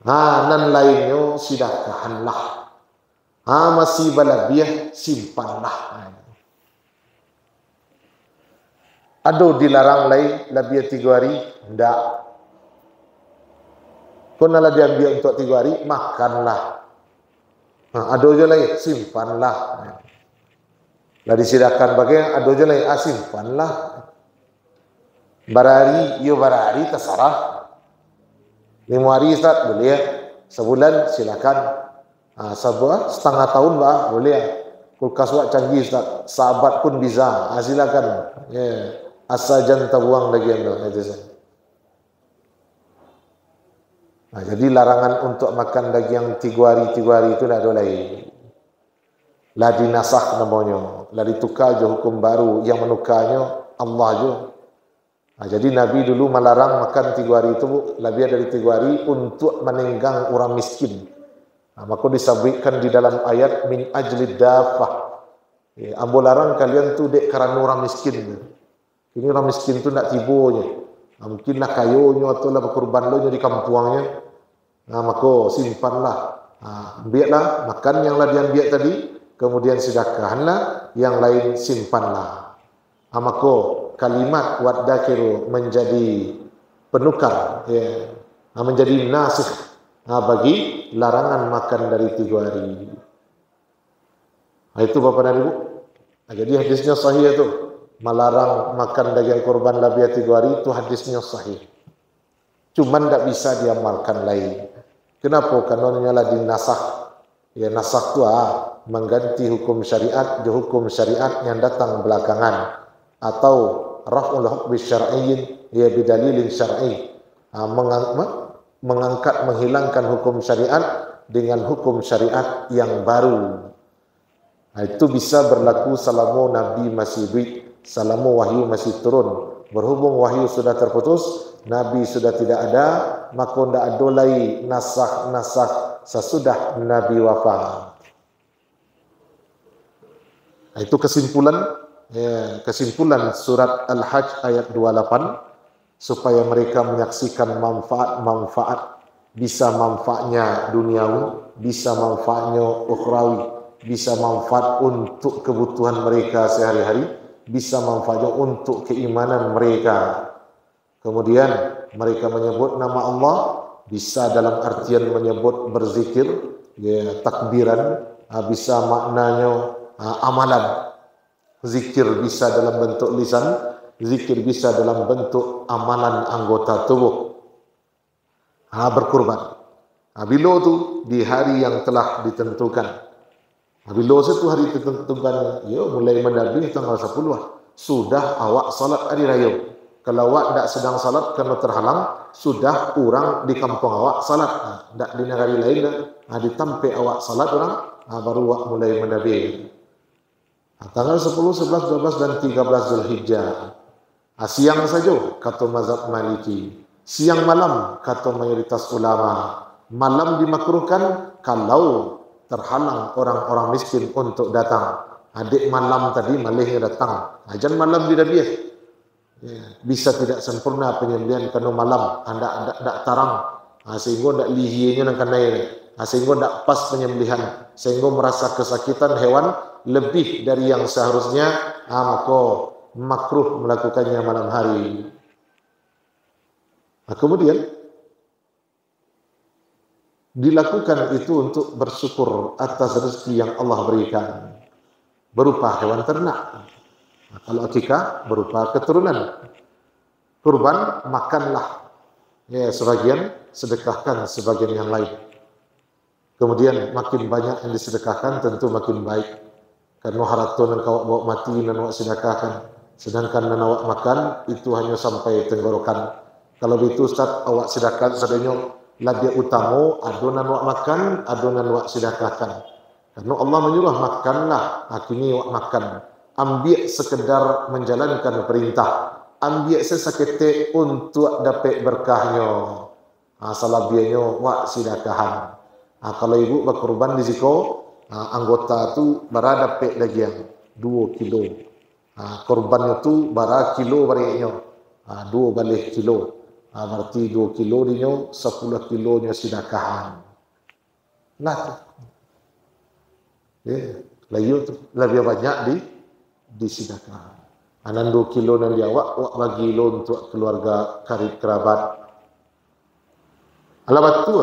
Nan lainnya sedekahkanlah. Masih balabih simpanlah. Ada dilarang lain lebih 3 hari? Tak. Kau nak diambil untuk 3 hari, makanlah. Ada je lain, simpanlah. Lah disidakan bagian, ada je lain, simpanlah. Barari, barari terserah. 5 hari Ustaz, boleh. Sebulan silakan. Setengah tahun boleh. Kulkas wak canggih Ustaz, sahabat pun bisa. Silakan. Asal jangan terbuang lagi itu. Jadi larangan untuk makan daging 3 hari itu tidak ada lagi. Lah dinasakh namanya. Lah ditukar je hukum baru. Yang menukarnya Allah je. Jadi Nabi dulu melarang makan 3 hari itu lebih dari 3 hari untuk menenggang orang miskin. Maka disebutkan di dalam ayat min ajlid dafah. Ambo larang kalian tu dek kerana orang miskin. Ini orang miskin tu nak tibonya. Mungkinlah kayonya atau lah berkorban lo di kampungnya. Maka simpanlah. Biarlah makan yang lah diambil tadi. Kemudian sedekahkanlah. Yang lain simpanlah. Maka kalimat waddakiru menjadi penukar. Menjadi nasikh. Bagi larangan makan dari 3 hari. Itu Bapak dan Ibu. Jadi hadisnya sahih itu. Melarang makan daging korban lebih 3 hari itu hadisnya sahih. Cuman tak bisa diamalkan lain. Kenapa? Karena nyala dinasakh. Nasakh itu mengganti hukum syariat di hukum syariat yang datang belakangan. Atau raf'ul hukmi syar'iyyin bidalilin syar'i. Mengangkat, menghilangkan hukum syariat dengan hukum syariat yang baru. Itu bisa berlaku selama Nabi masih hidup, selama wahyu masih turun. Berhubung wahyu sudah terputus, Nabi sudah tidak ada, maka tidak ada lagi nasakh sesudah Nabi wafat. Itu kesimpulan surat Al-Hajj ayat 28. Supaya mereka menyaksikan manfaat, bisa manfaatnya duniawi, bisa manfaatnya ukhrawi, bisa manfaat untuk kebutuhan mereka sehari-hari, bisa manfaatnya untuk keimanan mereka. Kemudian mereka menyebut nama Allah, bisa dalam artian menyebut berzikir, takbiran, bisa maknanya amalan. Zikir bisa dalam bentuk lisan, zikir bisa dalam bentuk amalan anggota tubuh. Berkurban. Bila tu di hari yang telah ditentukan. Bila itu hari ditentukan, mulai mendabi tanggal 10. sudah awak salat hari raya. Kalau awak tidak sedang salat kerana terhalang, sudah orang di kampung awak salat. Tidak di negara lain dah. Ditampai awak salat orang, baru awak mulai mendabi. Tanggal 10, 11, 12 dan 13 Zulhijjah. Siang saja kata mazhab Maliki. Siang malam kata mayoritas ulama. Malam dimakruhkan kalau terhalang orang-orang miskin untuk datang. Adik malam tadi malihnya datang. Jangan malam dia dah bias. Bisa tidak sempurna penyembelihan kerana malam. Anda tarang. Sehingga tidak lihinya nak kanai. Sehingga tidak pas penyembelihan. Sehingga merasa kesakitan hewan lebih dari yang seharusnya. Maka makruh melakukannya malam hari. Kemudian dilakukan itu untuk bersyukur atas rezeki yang Allah berikan berupa hewan ternak. Kalau akikah berupa keturunan. Kurban makanlah, sebagian sedekahkan sebagian yang lain. Kemudian makin banyak yang disedekahkan tentu makin baik. Karena harato yang kau bawa mati dan awak sedekahkan. Sedangkan yang awak makan itu hanya sampai tenggorokan. Kalau begitu Ustaz, awak sedekahkan sedanya labia utama, adonan awak makan, adonan awak sedekahkan. Karena Allah menyuruh makanlah, kini awak makan. Ambil sekedar menjalankan perintah. Ambil sesaketik untuk dapat berkahnya. Salabianya awak sedekahan. Kalau ibu berkorban di situ, anggota tu bara dapat lagi yang 2 kilo. Korbannya tu bara kilo baliknya. 2 balik kilo. Berarti 2 kilo dia 10 kilonya sedekahan. Nah tu. Layu tu lebih banyak di sedekah. Anan 2 kilo nan dia awak bagi lo untuk keluarga karib kerabat. Alamat tu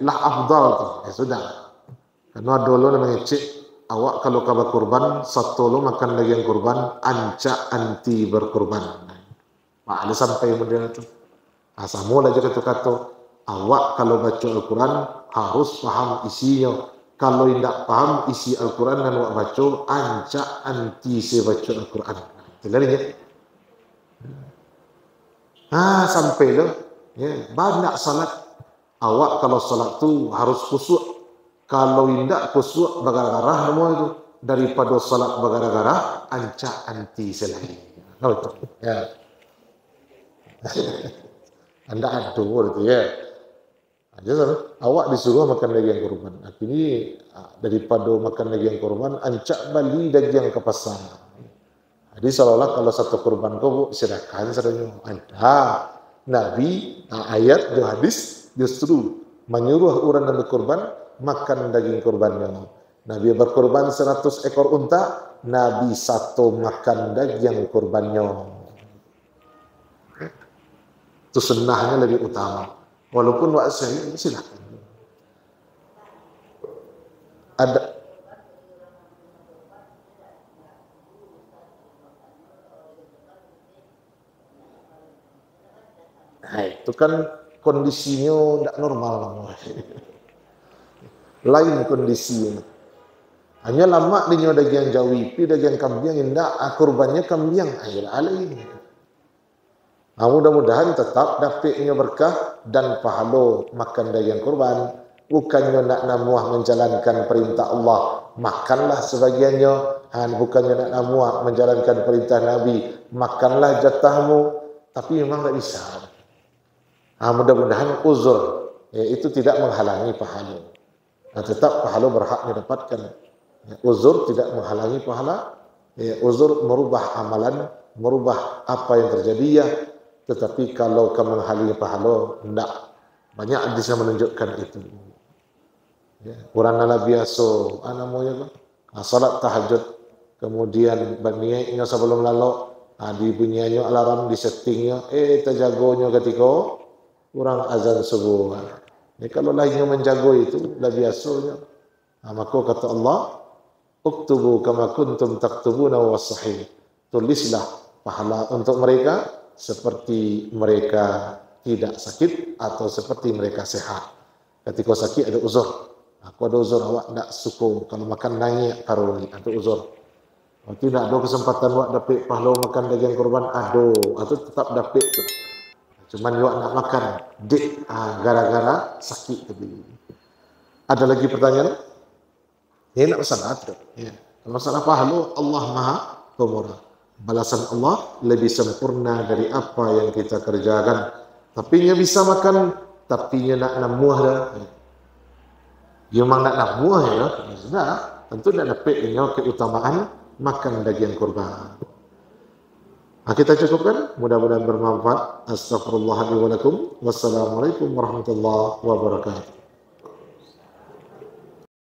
lah afdal tu. Sudah. Karena dulu namanya cik, awak kalau kabar kurban, satu lo makan lagi yang kurban, anca anti berkurban. Ada sampai model itu. Sama lagi kata-kata, awak kalau baca Al-Quran harus paham isinya. Kalau tidak paham isi Al-Quran dan awak baca, anca anti saya baca Al-Quran. Telarinya. Sampai lo, banyak salat. Awak kalau salat tu harus khusyuk. Kalau tidak khusyuk bagara-gara semua itu daripada salat bagara-gara anca anti selagi. Itu. Ya. Anda ada itu ya. Awak disuruh makan daging kurban. Ini daripada makan daging kurban, ancak balik daging ke pasar. Jadi seolah-olah kalau satu kurban kau sedekahkan seranya. Nabi ayat dan hadis justru menyuruh orang yang berkurban makan daging kurbannya. Nabi berkurban 100 ekor unta, Nabi satu makan daging kurbannya. Itu sunnahnya lebih utama. Walaupun saya silakan. Ada itu kan kondisinya tidak normal. Lain kondisinya. Hanya lama dia daging jawi, pi daging kambing indah, kurbannya kambing air alai. Mudah-mudahan tetap dapatnya berkah dan pahala makan daging kurban. Bukannya nak namuah menjalankan perintah Allah, makanlah sebagiannya. Bukannya nak namuah menjalankan perintah Nabi, makanlah jatahmu. Tapi memang tak bisa. Mudah-mudahan uzur itu tidak menghalangi pahala. Tetap pahala berhak didapatkan. Uzur tidak menghalangi pahala. Uzur merubah amalan, merubah apa yang terjadi ya. Tetapi kalau kamu menghalangi pahala, tidak. Banyak hadis yang menunjukkan itu. Orang nala biasa, namanya salat tahajud, kemudian berniatnya sebelum lalu, dibunyinya alarm, disettingnya, terjagonya ketika orang azan subuh. Kalau lainnya menjaga itu, dah biasanya. Maka kata Allah, uktubu kama kuntum taktubuna was-sahih. Tulislah pahala untuk mereka seperti mereka tidak sakit atau seperti mereka sehat. Ketika sakit ada uzur. Aku ada uzur, awak tak suka kalau makan naik karuni, ada uzur. Tidak ada kesempatan wak dapat pahala makan daging korban, atau tetap dapat tu. Cuman wak nak makan, gara-gara sakit tadi. Ada lagi pertanyaan? Ini nak masalah tu. Ya. Masalah pahala, Allah Maha Pemurah. Balasan Allah lebih sempurna dari apa yang kita kerjakan. Tapi nya bisa makan, tapi nya nak namuah dah. Dia memang nak namuah ya, sudah. Tentu nak dapat keutamaan makan daging kurban. Kita cukupkan, mudah-mudahan bermanfaat. Astaghfirullahaladzim. Wassalamualaikum warahmatullahi wabarakatuh.